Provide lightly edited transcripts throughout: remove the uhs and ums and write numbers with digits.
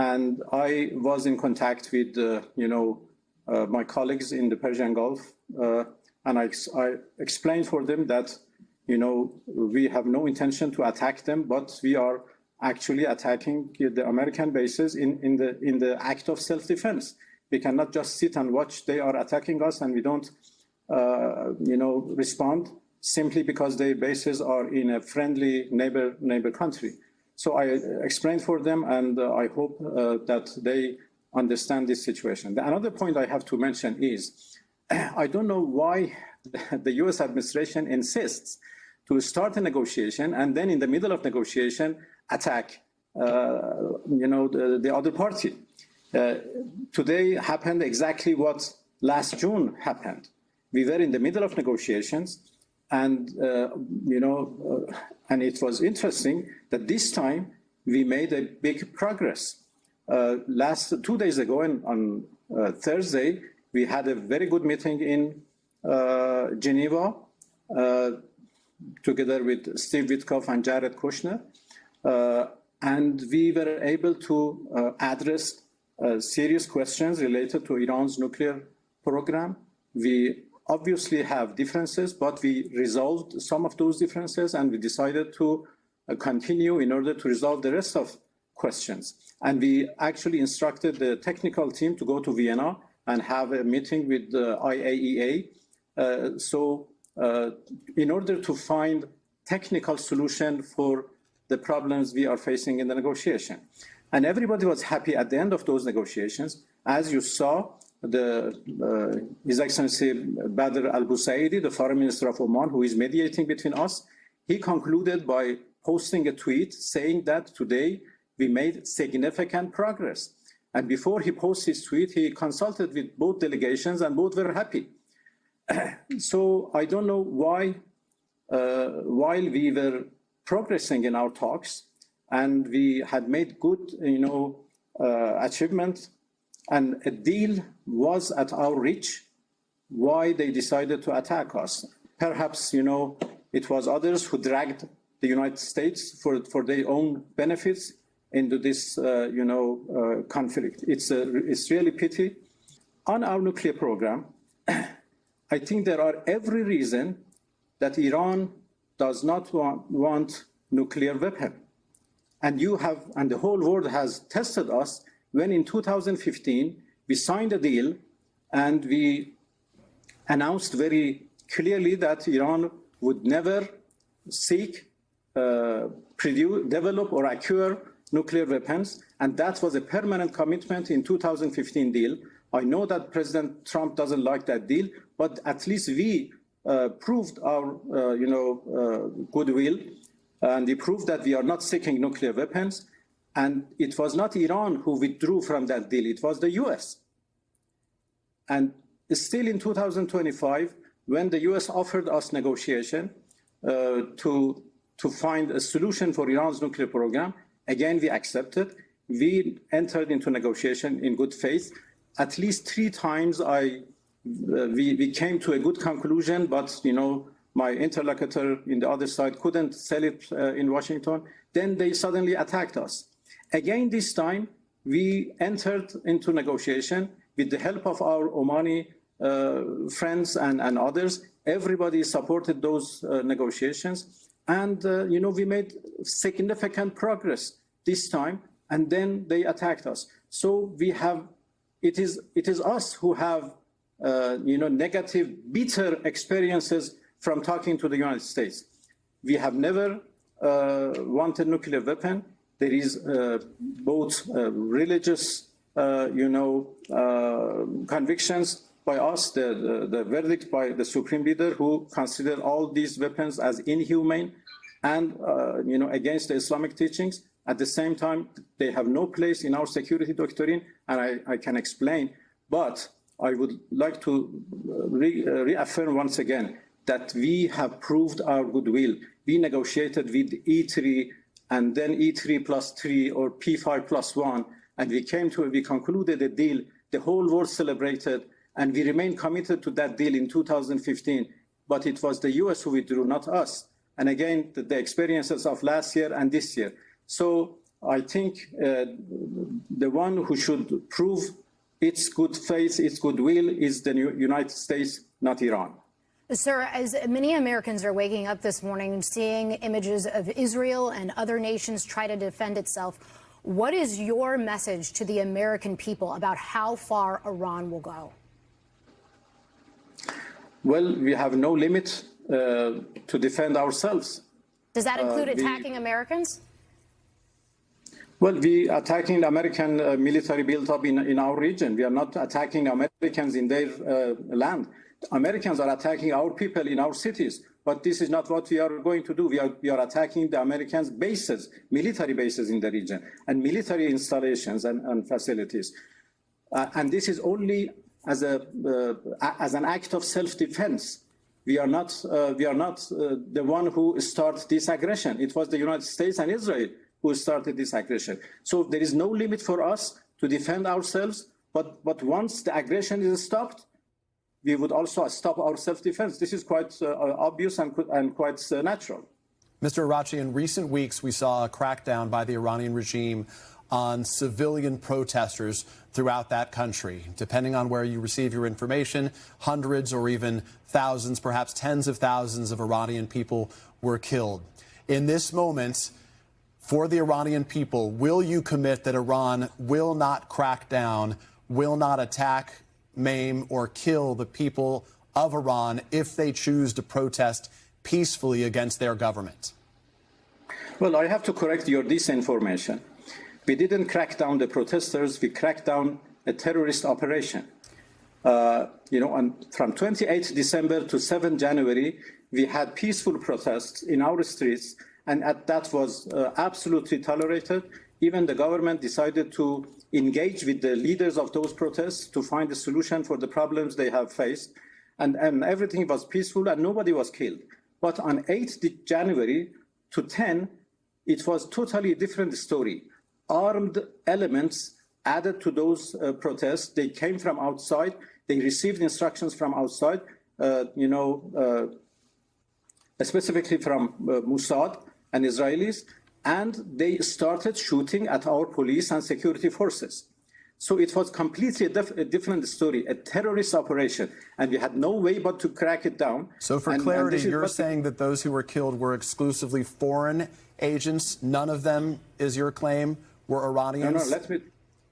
and I was in contact with, my colleagues in the Persian Gulf, and I explained for them that, we have no intention to attack them, but we are actually attacking the American bases in the act of self-defense. We cannot just sit and watch they are attacking us and we don't, respond simply because their bases are in a friendly neighbor country. So I explained for them, and I hope that they understand this situation. Another point I have to mention is, I don't know why the US administration insists to start a negotiation and then in the middle of negotiation attack the other party. Today happened exactly what last June happened. We were in the middle of negotiations, and and it was interesting that this time we made a big progress. 2 days ago, on Thursday, we had a very good meeting in Geneva, together with Steve Witkoff and Jared Kushner, and we were able to address serious questions related to Iran's nuclear program. We obviously have differences, but we resolved some of those differences, and we decided to continue in order to resolve the rest of questions. And we actually instructed the technical team to go to Vienna and have a meeting with the IAEA. In order to find technical solution for the problems we are facing in the negotiation. And everybody was happy at the end of those negotiations. As you saw, His Excellency Badr al-Busaidi, the Foreign Minister of Oman, who is mediating between us, he concluded by posting a tweet saying that today we made significant progress. And before he posted his tweet, he consulted with both delegations and both were happy. So I don't know why, while we were progressing in our talks and we had made good, achievement, and a deal was at our reach, why they decided to attack us. Perhaps, it was others who dragged the United States for their own benefits into this, conflict. It's really pity. On our nuclear program, I think there are every reason that Iran does not want nuclear weapon. And the whole world has tested us when in 2015, we signed a deal and we announced very clearly that Iran would never seek, develop or acquire nuclear weapons. And that was a permanent commitment in 2015 deal. I know that President Trump doesn't like that deal, but at least we proved our, goodwill, and we proved that we are not seeking nuclear weapons. And it was not Iran who withdrew from that deal, it was the US. And still in 2025, when the US offered us negotiation to find a solution for Iran's nuclear program, again, we accepted. We entered into negotiation in good faith. At least 3 times we came to a good conclusion, but my interlocutor in the other side couldn't sell it in Washington. Then they suddenly attacked us. Again, this time, we entered into negotiation with the help of our Omani friends and others. Everybody supported those negotiations. And, we made significant progress this time, and then they attacked us. So it is us who have, negative, bitter experiences from talking to the United States. We have never wanted nuclear weapon. There is both religious, convictions by us, the verdict by the Supreme Leader, who considered all these weapons as inhumane and, against the Islamic teachings. At the same time, they have no place in our security doctrine, and I can explain. But I would like to reaffirm once again that we have proved our goodwill. We negotiated with E3 and then E3 plus 3 or P5 plus 1, and we concluded a deal the whole world celebrated, and we remain committed to that deal in 2015. But it was the US who withdrew, not us. And again, the experiences of last year and this year. So I think the one who should prove its good faith, its goodwill, is the United States, not Iran. Sir, as many Americans are waking up this morning and seeing images of Israel and other nations try to defend itself, what is your message to the American people about how far Iran will go? Well, we have no limit to defend ourselves. Does that include attacking Americans? Well, we are attacking the American military build-up in our region. We are not attacking Americans in their land. Americans are attacking our people in our cities. But this is not what we are going to do. We are attacking the Americans' bases, military bases in the region, and military installations and facilities. And this is only as an act of self-defense. We are not the one who started this aggression. It was the United States and Israel who started this aggression. So there is no limit for us to defend ourselves, but once the aggression is stopped, we would also stop our self-defense. This is quite obvious and quite natural. Mr. Araghchi, in recent weeks, we saw a crackdown by the Iranian regime on civilian protesters throughout that country. Depending on where you receive your information, hundreds or even thousands, perhaps tens of thousands of Iranian people were killed. In this moment, for the Iranian people, will you commit that Iran will not crack down, will not attack, maim, or kill the people of Iran if they choose to protest peacefully against their government? Well, I have to correct your disinformation. We didn't crack down the protesters, we cracked down a terrorist operation. And from 28 December to 7 January, we had peaceful protests in our streets, and that was absolutely tolerated. Even the government decided to engage with the leaders of those protests to find a solution for the problems they have faced. And everything was peaceful and nobody was killed. But on 8 January to 10, it was totally a different story. Armed elements added to those protests. They came from outside. They received instructions from outside, specifically from Mossad and Israelis, and they started shooting at our police and security forces. So it was completely a different story, a terrorist operation, and we had no way but to crack it down. So for clarity, you're saying that those who were killed were exclusively foreign agents? None of them, is your claim, were Iranians?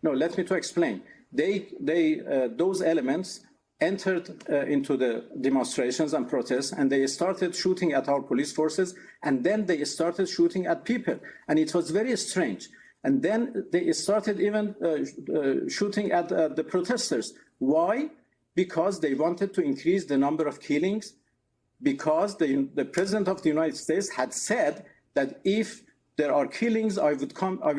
Let me explain. Those elements entered into the demonstrations and protests, and they started shooting at our police forces, and then they started shooting at people, and it was very strange. And then they started even shooting at the protesters. Why? Because they wanted to increase the number of killings, because the President of the United States had said that if there are killings, I will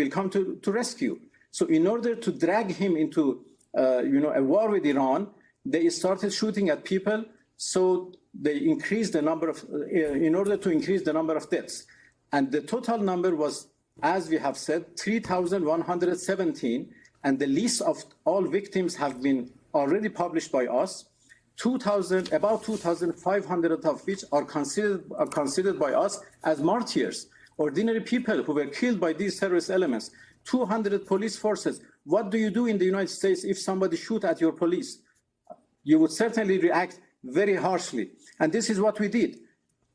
come to rescue. So in order to drag him into a war with Iran, they started shooting at people, so they increased the number of, in order to increase the number of deaths. And the total number was, as we have said, 3,117, and the list of all victims have been already published by us. About 2,500 of which are considered by us as martyrs, ordinary people who were killed by these terrorist elements. 200 police forces. What do you do in the United States if somebody shoots at your police? You would certainly react very harshly. And this is what we did.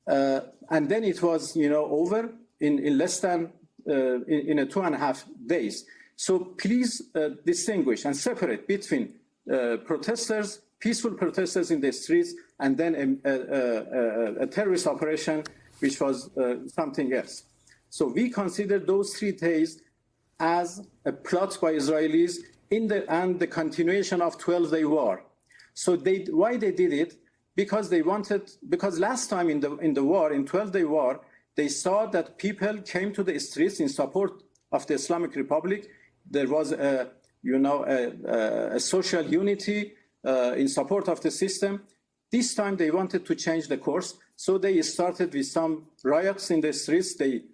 And then it was, over in less than in 2.5 days. So please distinguish and separate between protesters, peaceful protesters in the streets, and then a terrorist operation, which was something else. So we consider those 3 days as a plot by Israelis and the continuation of 12-day war. So why they did it? Because last time in the war, in 12-day war, they saw that people came to the streets in support of the Islamic Republic. There was a social unity in support of the system. This time they wanted to change the course, so they started with some riots in the streets. They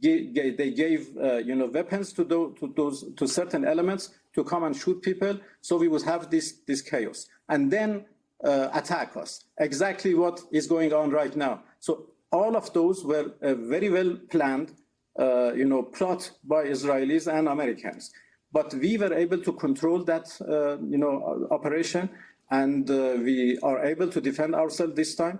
gave weapons to certain elements to come and shoot people. So we would have this chaos, and then attack us. Exactly what is going on right now. So all of those were very well planned plot by Israelis and Americans. But we were able to control that, operation, and we are able to defend ourselves this time.